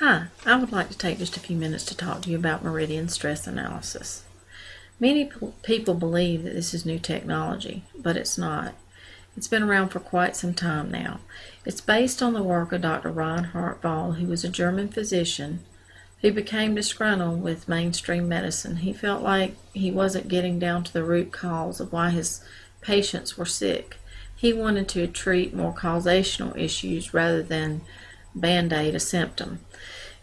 Hi, I would like to take just a few minutes to talk to you about meridian stress analysis. Many people believe that this is new technology, but it's not. It's been around for quite some time now. It's based on the work of Dr. Reinhard Ball, who was a German physician who became disgruntled with mainstream medicine. He felt like he wasn't getting down to the root cause of why his patients were sick. He wanted to treat more causational issues rather than band-aid a symptom.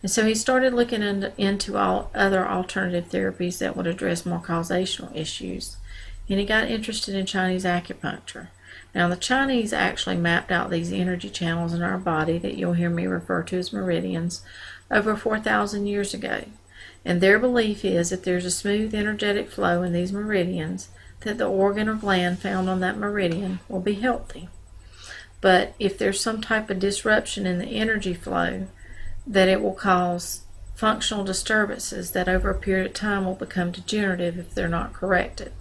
And so he started looking into all other alternative therapies that would address more causational issues. And he got interested in Chinese acupuncture. Now, the Chinese actually mapped out these energy channels in our body that you'll hear me refer to as meridians over 4,000 years ago. And their belief is that there's a smooth energetic flow in these meridians, that the organ or gland found on that meridian will be healthy. But if there's some type of disruption in the energy flow, that it will cause functional disturbances that over a period of time will become degenerative if they're not corrected.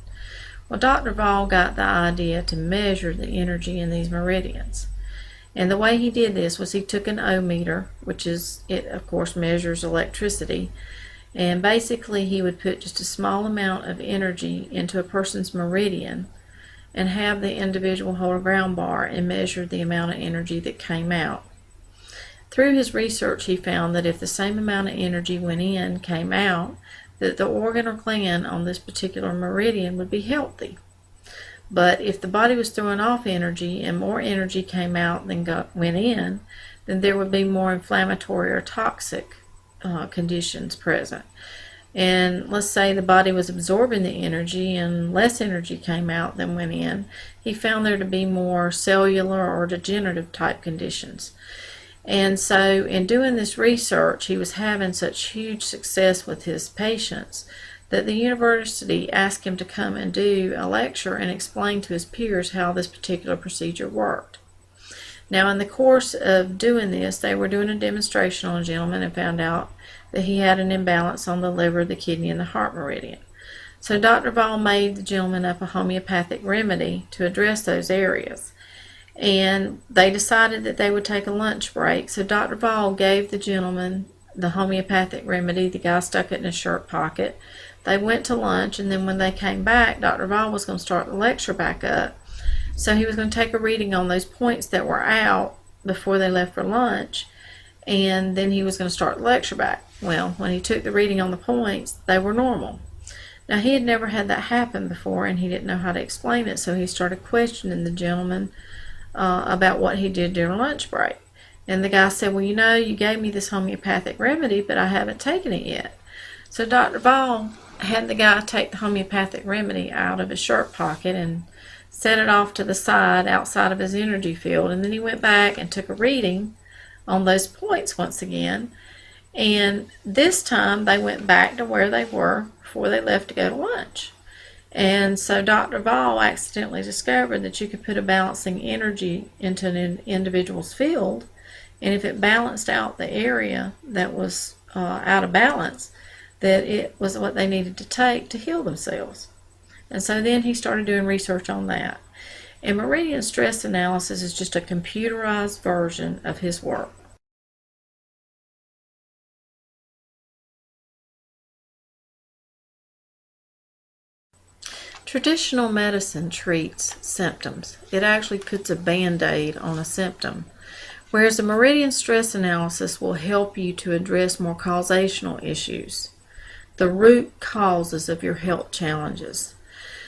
Well, Dr. Ball got the idea to measure the energy in these meridians. And the way he did this was he took an ohmmeter, which is, it of course measures electricity, and basically he would put just a small amount of energy into a person's meridian and have the individual hold a ground bar and measure the amount of energy that came out. Through his research, he found that if the same amount of energy went in came out, that the organ or gland on this particular meridian would be healthy. But if the body was throwing off energy and more energy came out than went in, then there would be more inflammatory or toxic conditions present. And let's say the body was absorbing the energy and less energy came out than went in, he found there to be more cellular or degenerative type conditions. And so in doing this research, he was having such huge success with his patients that the university asked him to come and do a lecture and explain to his peers how this particular procedure worked. Now, in the course of doing this, they were doing a demonstration on a gentleman and found out that he had an imbalance on the liver, the kidney, and the heart meridian. So Dr. Ball made the gentleman up a homeopathic remedy to address those areas. And they decided that they would take a lunch break. So Dr. Ball gave the gentleman the homeopathic remedy. The guy stuck it in his shirt pocket. They went to lunch, and then when they came back, Dr. Ball was going to start the lecture back up. So he was going to take a reading on those points that were out before they left for lunch, and then he was going to start the lecture back. Well, when he took the reading on the points, they were normal. Now, he had never had that happen before, and he didn't know how to explain it, so he started questioning the gentleman about what he did during lunch break. And the guy said, well, you know, you gave me this homeopathic remedy, but I haven't taken it yet. So Dr. Ball had the guy take the homeopathic remedy out of his shirt pocket and set it off to the side outside of his energy field. And then he went back and took a reading on those points once again. And this time they went back to where they were before they left to go to lunch. And so Dr. Ball accidentally discovered that you could put a balancing energy into an individual's field, and if it balanced out the area that was out of balance, that it was what they needed to take to heal themselves. And so then he started doing research on that. And meridian stress analysis is just a computerized version of his work. Traditional medicine treats symptoms. It actually puts a band-aid on a symptom, whereas the meridian stress analysis will help you to address more causational issues, the root causes of your health challenges.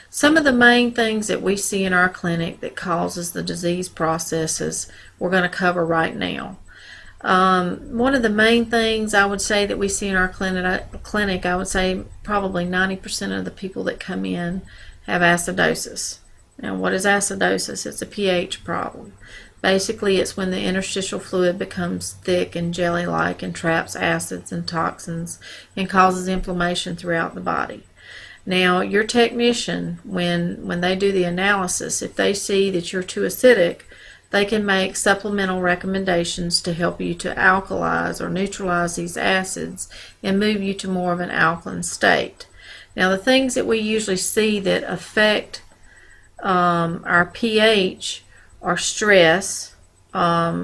Some of the main things that we see in our clinic that causes the disease processes we're going to cover right now. One of the main things I would say that we see in our clinic, I would say probably 90% of the people that come in have acidosis. Now, what is acidosis? It's a pH problem. Basically, it's when the interstitial fluid becomes thick and jelly-like and traps acids and toxins and causes inflammation throughout the body. Now, your technician, when they do the analysis, if they see that you're too acidic, they can make supplemental recommendations to help you to alkalize or neutralize these acids and move you to more of an alkaline state. Now, the things that we usually see that affect our pH are stress,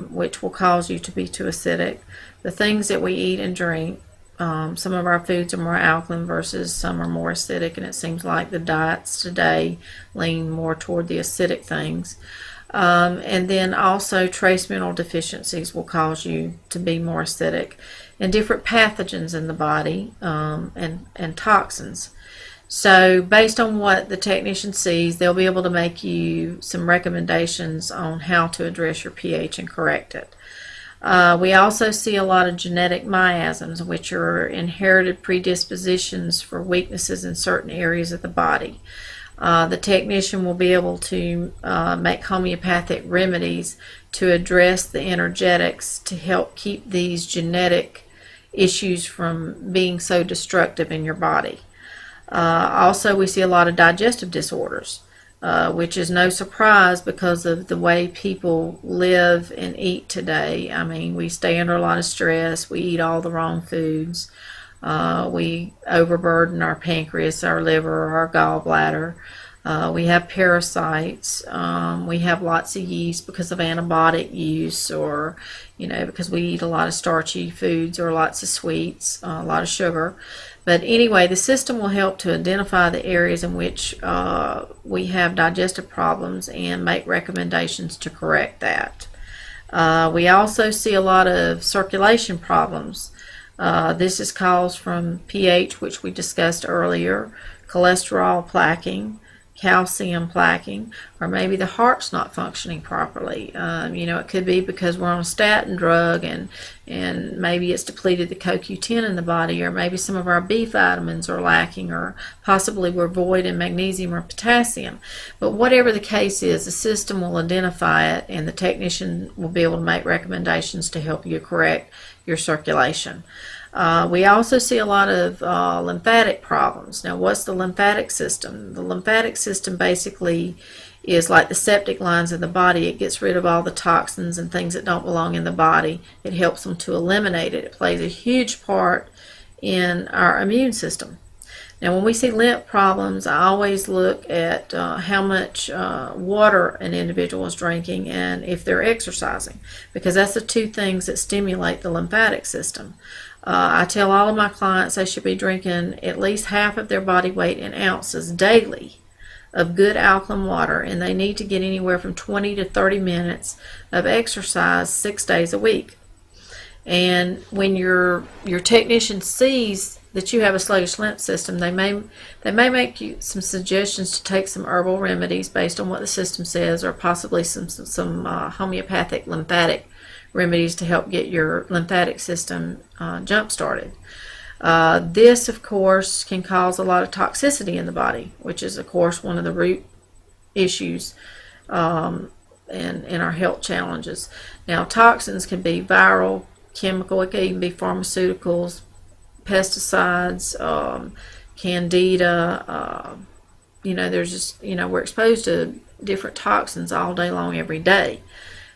which will cause you to be too acidic. The things that we eat and drink, some of our foods are more alkaline versus some are more acidic, and it seems like the diets today lean more toward the acidic things. And then also trace mineral deficiencies will cause you to be more acidic, and different pathogens in the body, and toxins. So based on what the technician sees, they'll be able to make you some recommendations on how to address your pH and correct it. We also see a lot of genetic miasms, which are inherited predispositions for weaknesses in certain areas of the body. The technician will be able to make homeopathic remedies to address the energetics to help keep these genetic issues from being so destructive in your body. Also, we see a lot of digestive disorders, which is no surprise because of the way people live and eat today. I mean, we stay under a lot of stress, we eat all the wrong foods, we overburden our pancreas, our liver, our gallbladder. We have parasites. We have lots of yeast because of antibiotic use, or because we eat a lot of starchy foods or lots of sweets, a lot of sugar. But anyway, the system will help to identify the areas in which we have digestive problems and make recommendations to correct that. We also see a lot of circulation problems. This is caused from pH, which we discussed earlier, cholesterol plaquing, calcium plaquing, or maybe the heart's not functioning properly. It could be because we're on a statin drug, and maybe it's depleted the CoQ10 in the body, or maybe some of our B vitamins are lacking, or possibly we're void in magnesium or potassium. But whatever the case is, the system will identify it, and the technician will be able to make recommendations to help you correct your circulation. We also see a lot of lymphatic problems. Now, what's the lymphatic system? The lymphatic system basically is like the septic lines in the body. It gets rid of all the toxins and things that don't belong in the body. It helps them to eliminate it. It plays a huge part in our immune system. Now, when we see lymph problems, I always look at how much water an individual is drinking and if they're exercising, because that's the two things that stimulate the lymphatic system. I tell all of my clients they should be drinking at least half of their body weight in ounces daily of good alkaline water, and they need to get anywhere from 20 to 30 minutes of exercise 6 days a week. And when your technician sees that you have a sluggish lymph system, they may make you some suggestions to take some herbal remedies based on what the system says, or possibly some homeopathic lymphatic remedies to help get your lymphatic system jump started. This, of course, can cause a lot of toxicity in the body, which is, of course, one of the root issues in our health challenges. Now, toxins can be viral, chemical, it can even be pharmaceuticals, pesticides, candida. There's just, we're exposed to different toxins all day long, every day.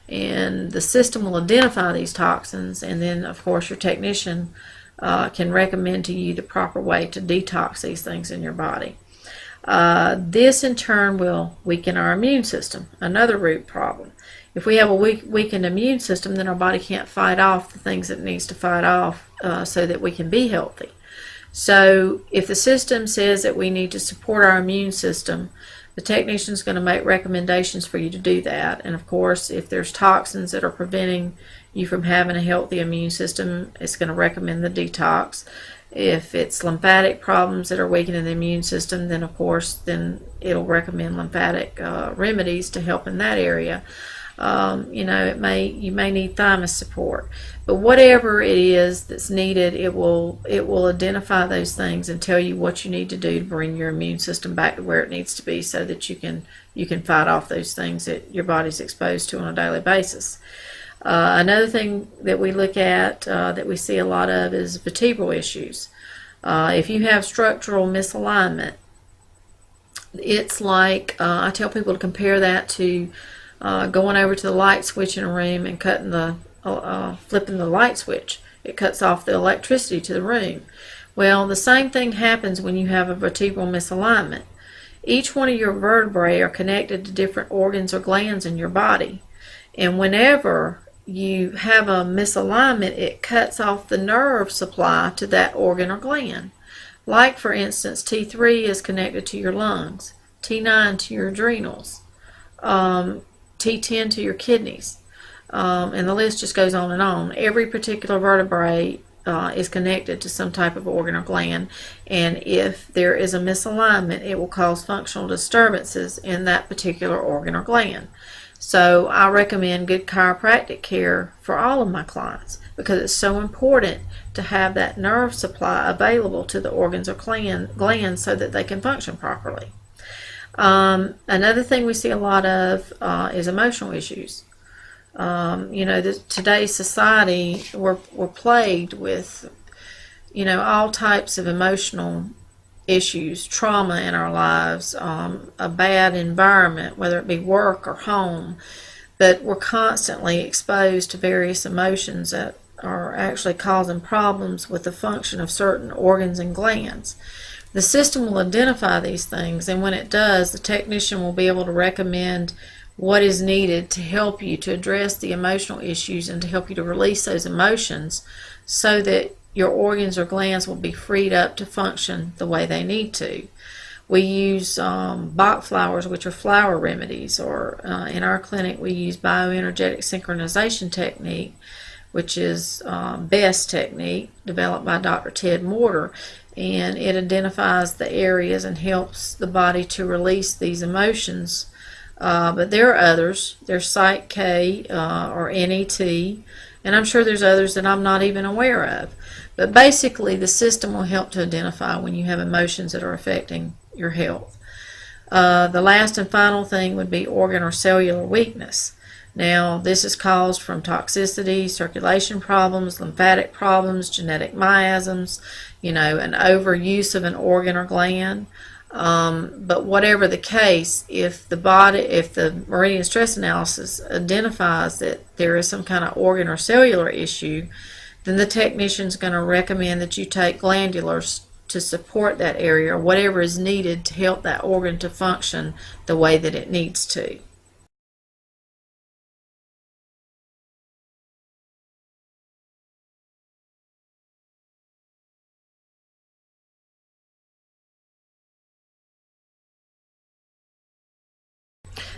And the system will identify these toxins, and then, of course, your technician can recommend to you the proper way to detox these things in your body. This, in turn, will weaken our immune system, another root problem. If we have a weakened immune system, then our body can't fight off the things that it needs to fight off so that we can be healthy. So if the system says that we need to support our immune system, the technician is going to make recommendations for you to do that. And of course, if there's toxins that are preventing you from having a healthy immune system, it's going to recommend the detox. If it's lymphatic problems that are weakening the immune system, then of course, then it'll recommend lymphatic remedies to help in that area. You may need thymus support, but whatever it is that's needed, it will identify those things and tell you what you need to do to bring your immune system back to where it needs to be, so that you can fight off those things that your body's exposed to on a daily basis. Another thing that we look at that we see a lot of is vertebral issues. If you have structural misalignment, it's like I tell people to compare that to going over to the light switch in a room and flipping the light switch. It cuts off the electricity to the room. Well, the same thing happens when you have a vertebral misalignment. Each one of your vertebrae are connected to different organs or glands in your body, And whenever you have a misalignment, it cuts off the nerve supply to that organ or gland. Like, for instance, T3 is connected to your lungs, T9 to your adrenals, T10 to your kidneys, and the list just goes on and on. Every particular vertebrae is connected to some type of organ or gland, and if there is a misalignment, it will cause functional disturbances in that particular organ or gland. So I recommend good chiropractic care for all of my clients because it's so important to have that nerve supply available to the organs or glands so that they can function properly. Another thing we see a lot of is emotional issues. Today's society, we're plagued with, all types of emotional issues, trauma in our lives, a bad environment, whether it be work or home, but we're constantly exposed to various emotions that are actually causing problems with the function of certain organs and glands. The system will identify these things, and when it does, the technician will be able to recommend what is needed to help you to address the emotional issues and to help you to release those emotions so that your organs or glands will be freed up to function the way they need to. We use Bach flowers, which are flower remedies, or in our clinic we use bioenergetic synchronization technique, which is BEST technique developed by Dr. Ted Morter, and it identifies the areas and helps the body to release these emotions. But there are others. There's Psych K or NET, and I'm sure there's others that I'm not even aware of. But basically, the system will help to identify when you have emotions that are affecting your health. The last and final thing would be organ or cellular weakness. Now, this is caused from toxicity, circulation problems, lymphatic problems, genetic miasms, an overuse of an organ or gland. But whatever the case, if the meridian stress analysis identifies that there is some kind of organ or cellular issue, then the technician is going to recommend that you take glandulars to support that area or whatever is needed to help that organ to function the way that it needs to.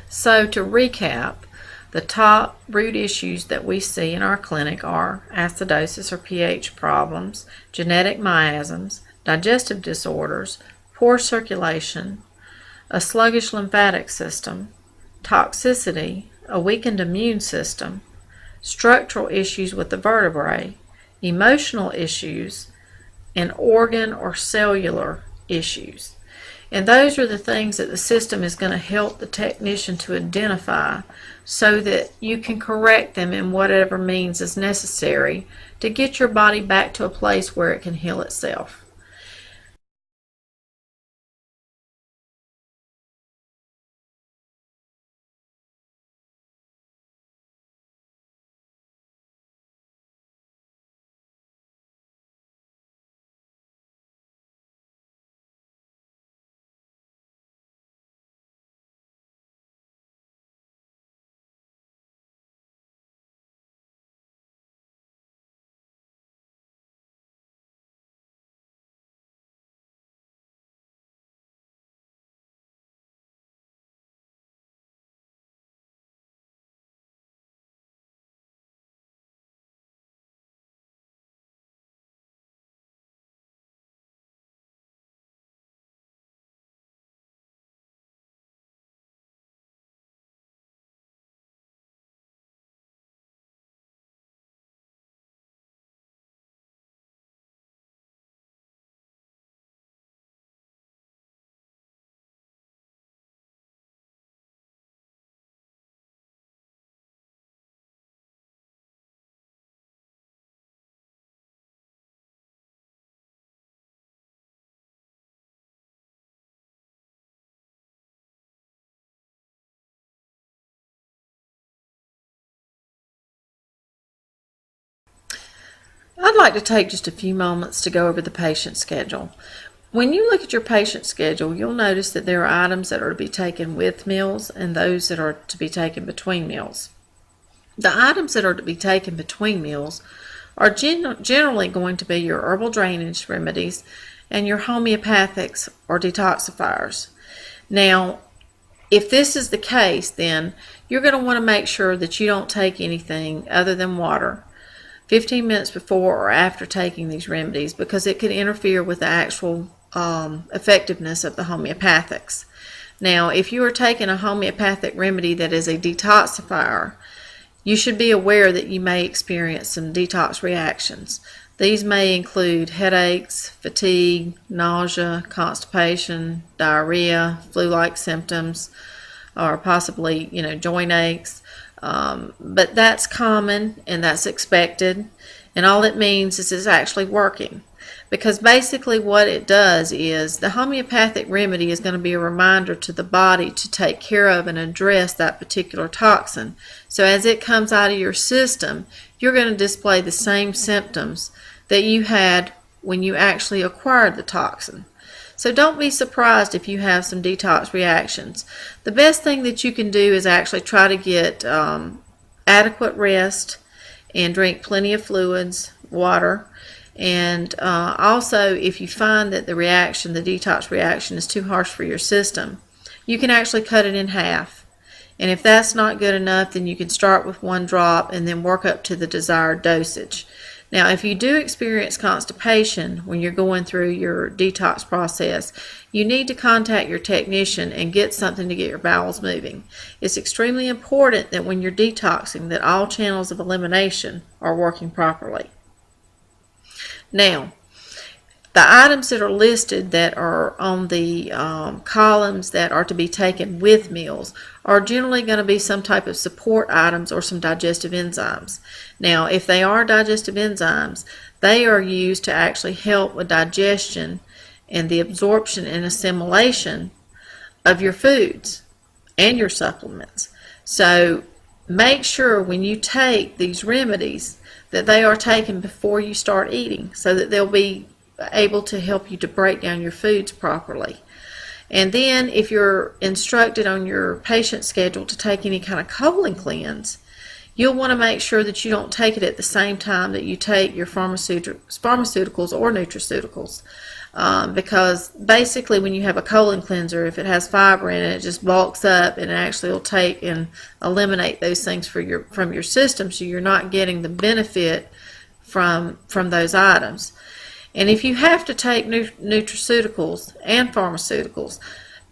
So to recap, the top root issues that we see in our clinic are acidosis or pH problems, genetic miasms, digestive disorders, poor circulation, a sluggish lymphatic system, toxicity, a weakened immune system, structural issues with the vertebrae, emotional issues, and organ or cellular issues. And those are the things that the system is going to help the technician to identify so that you can correct them in whatever means is necessary to get your body back to a place where it can heal itself. I'd like to take just a few moments to go over the patient schedule. When you look at your patient schedule, you'll notice that there are items that are to be taken with meals and those that are to be taken between meals. The items that are to be taken between meals are generally going to be your herbal drainage remedies and your homeopathics or detoxifiers. Now, if this is the case, then you're going to want to make sure that you don't take anything other than water 15 minutes before or after taking these remedies, because it could interfere with the actual effectiveness of the homeopathics. Now, if you are taking a homeopathic remedy that is a detoxifier, you should be aware that you may experience some detox reactions. These may include headaches, fatigue, nausea, constipation, diarrhea, flu-like symptoms, or possibly, joint aches. But that's common and that's expected. And all it means is it's actually working. Because basically what it does is the homeopathic remedy is going to be a reminder to the body to take care of and address that particular toxin. So as it comes out of your system, you're going to display the same symptoms that you had when you actually acquired the toxin. So don't be surprised if you have some detox reactions. The best thing that you can do is actually try to get adequate rest and drink plenty of fluids, water. And also, if you find that the detox reaction is too harsh for your system, you can actually cut it in half. And if that's not good enough, then you can start with 1 drop and then work up to the desired dosage. Now, if you do experience constipation when you're going through your detox process, you need to contact your technician and get something to get your bowels moving. It's extremely important that when you're detoxing, that all channels of elimination are working properly. Now, the items that are listed that are on the columns that are to be taken with meals are generally going to be some type of support items or some digestive enzymes. Now, if they are digestive enzymes, they are used to actually help with digestion and the absorption and assimilation of your foods and your supplements. So make sure when you take these remedies that they are taken before you start eating, so that they'll be able to help you to break down your foods properly. And then if you're instructed on your patient schedule to take any kind of colon cleanse, you'll want to make sure that you don't take it at the same time that you take your pharmaceuticals or nutraceuticals. Because basically when you have a colon cleanser, if it has fiber in it, it just bulks up and it actually will take and eliminate those things from your system, so you're not getting the benefit from those items. And if you have to take nutraceuticals and pharmaceuticals,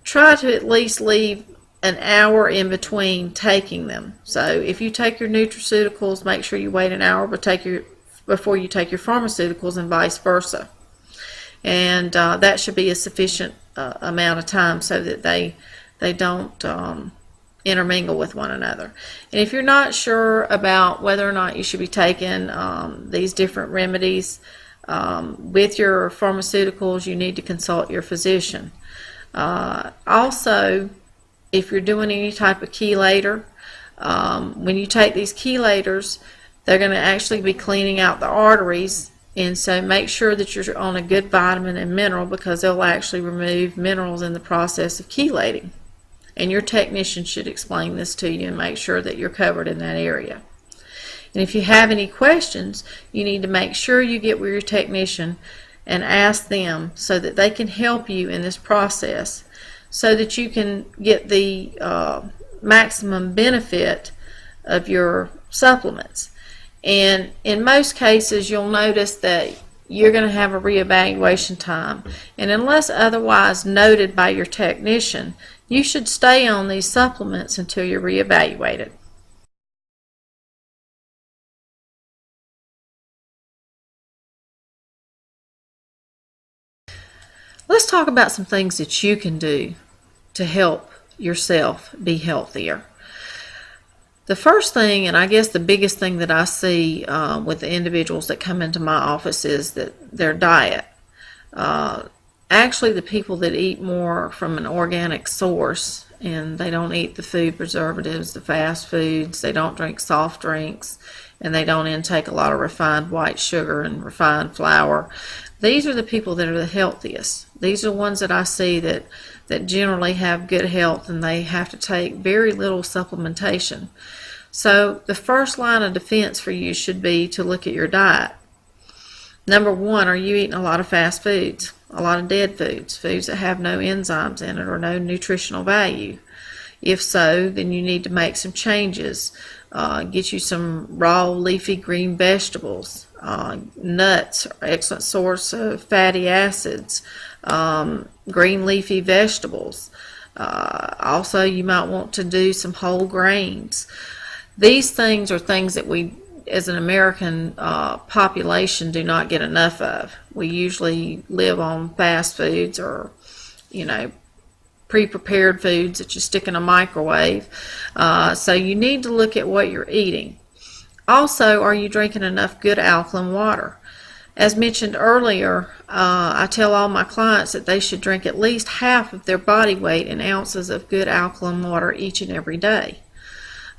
try to at least leave an hour in between taking them. So if you take your nutraceuticals, make sure you wait an hour before you take your pharmaceuticals, and vice versa. And that should be a sufficient amount of time so that they don't intermingle with one another. And if you're not sure about whether or not you should be taking these different remedies with your pharmaceuticals, you need to consult your physician. Also, if you're doing any type of chelator, when you take these chelators, they're going to actually be cleaning out the arteries, and so make sure that you're on a good vitamin and mineral, because they'll actually remove minerals in the process of chelating. And your technician should explain this to you and make sure that you're covered in that area. And if you have any questions, you need to make sure you get with your technician and ask them so that they can help you in this process, so that you can get the maximum benefit of your supplements. And in most cases, you'll notice that you're going to have a reevaluation time. And unless otherwise noted by your technician, you should stay on these supplements until you're reevaluated. Let's talk about some things that you can do to help yourself be healthier. The first thing, and I guess the biggest thing that I see with the individuals that come into my office, is that their diet. Actually, the people that eat more from an organic source, and they don't eat the food preservatives, the fast foods, they don't drink soft drinks, and they don't intake a lot of refined white sugar and refined flour. These are the people that are the healthiest. These are the ones that I see that generally have good health, and they have to take very little supplementation. So the first line of defense for you should be to look at your diet. Number one, are you eating a lot of fast foods, a lot of dead foods, foods that have no enzymes in it or no nutritional value? If so, then you need to make some changes. Get you some raw leafy green vegetables. Nuts are an excellent source of fatty acids. Green leafy vegetables. Also, you might want to do some whole grains. These things are things that we, as an American population, do not get enough of. We usually live on fast foods or, pre-prepared foods that you stick in a microwave. So you need to look at what you're eating. Also, are you drinking enough good alkaline water? As mentioned earlier, I tell all my clients that they should drink at least half of their body weight in ounces of good alkaline water each and every day.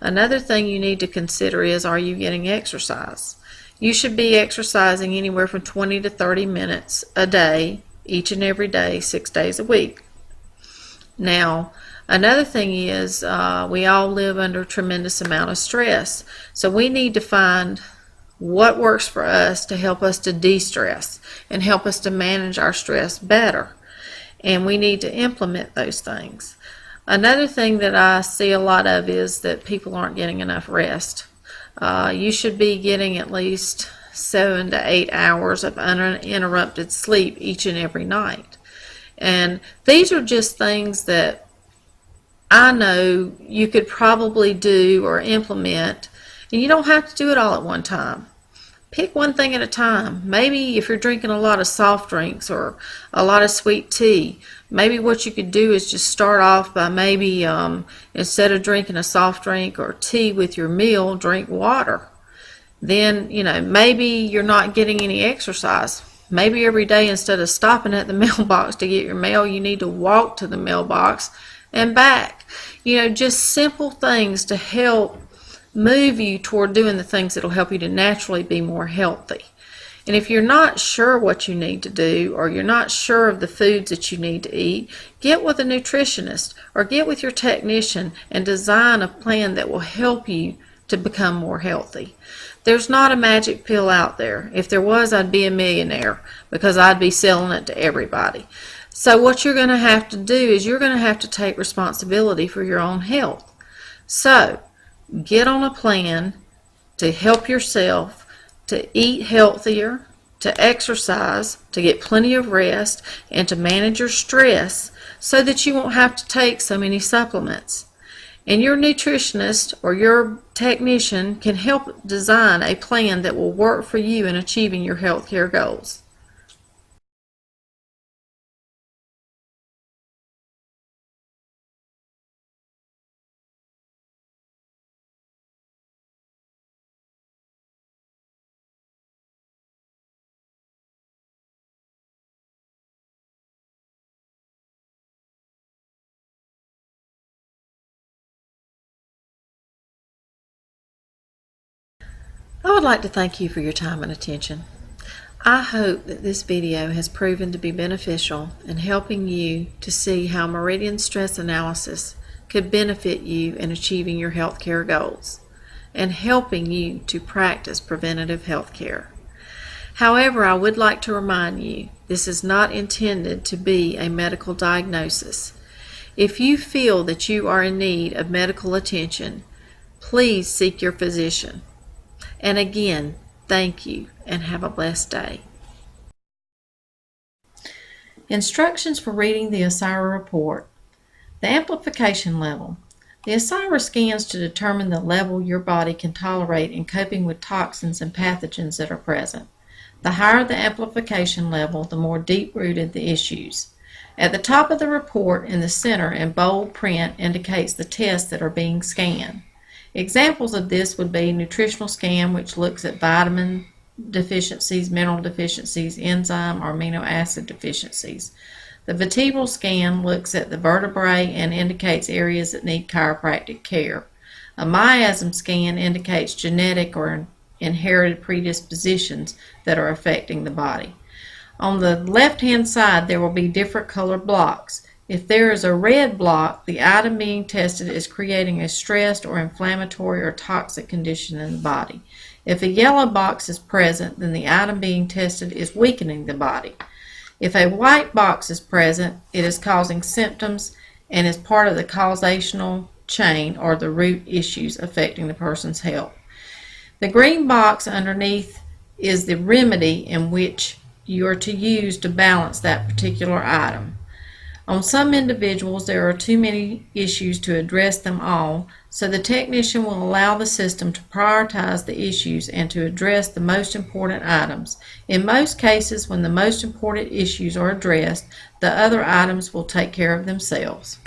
Another thing you need to consider is, are you getting exercise? You should be exercising anywhere from 20 to 30 minutes a day, each and every day, 6 days a week. Now, another thing is we all live under a tremendous amount of stress. So we need to find what works for us to help us to de-stress and help us to manage our stress better. And we need to implement those things. Another thing that I see a lot of is that people aren't getting enough rest. You should be getting at least 7 to 8 hours of uninterrupted sleep each and every night. And these are just things that I know you could probably do or implement, and you don't have to do it all at one time. Pick one thing at a time. Maybe if you're drinking a lot of soft drinks or a lot of sweet tea, maybe what you could do is just start off by maybe instead of drinking a soft drink or tea with your meal, drink water. Then, maybe you're not getting any exercise. Maybe every day, instead of stopping at the mailbox to get your mail, you need to walk to the mailbox and back. Just simple things to help move you toward doing the things that will help you to naturally be more healthy. And if you're not sure what you need to do, or you're not sure of the foods that you need to eat, get with a nutritionist or get with your technician and design a plan that will help you to become more healthy. There's not a magic pill out there. If there was, I'd be a millionaire because I'd be selling it to everybody. So what you're going to have to do is you're going to have to take responsibility for your own health. So get on a plan to help yourself to eat healthier, to exercise, to get plenty of rest, and to manage your stress so that you won't have to take so many supplements. And your nutritionist or your technician can help design a plan that will work for you in achieving your health care goals. I would like to thank you for your time and attention. I hope that this video has proven to be beneficial in helping you to see how meridian stress analysis could benefit you in achieving your health care goals and helping you to practice preventative health care. However, I would like to remind you, this is not intended to be a medical diagnosis. If you feel that you are in need of medical attention, please seek your physician. And again, thank you and have a blessed day. Instructions for reading the OSIRA report. The amplification level. The OSIRA scans to determine the level your body can tolerate in coping with toxins and pathogens that are present. The higher the amplification level, the more deep-rooted the issues. At the top of the report in the center in bold print indicates the tests that are being scanned. Examples of this would be nutritional scan, which looks at vitamin deficiencies, mineral deficiencies, enzyme or amino acid deficiencies. The vertebral scan looks at the vertebrae and indicates areas that need chiropractic care. A miasm scan indicates genetic or inherited predispositions that are affecting the body. On the left-hand side, there will be different colored blocks. If there is a red block, the item being tested is creating a stressed or inflammatory or toxic condition in the body. If a yellow box is present, then the item being tested is weakening the body. If a white box is present, it is causing symptoms and is part of the causational chain or the root issues affecting the person's health. The green box underneath is the remedy in which you are to use to balance that particular item. On some individuals, there are too many issues to address them all, so the technician will allow the system to prioritize the issues and to address the most important items. In most cases, when the most important issues are addressed, the other items will take care of themselves.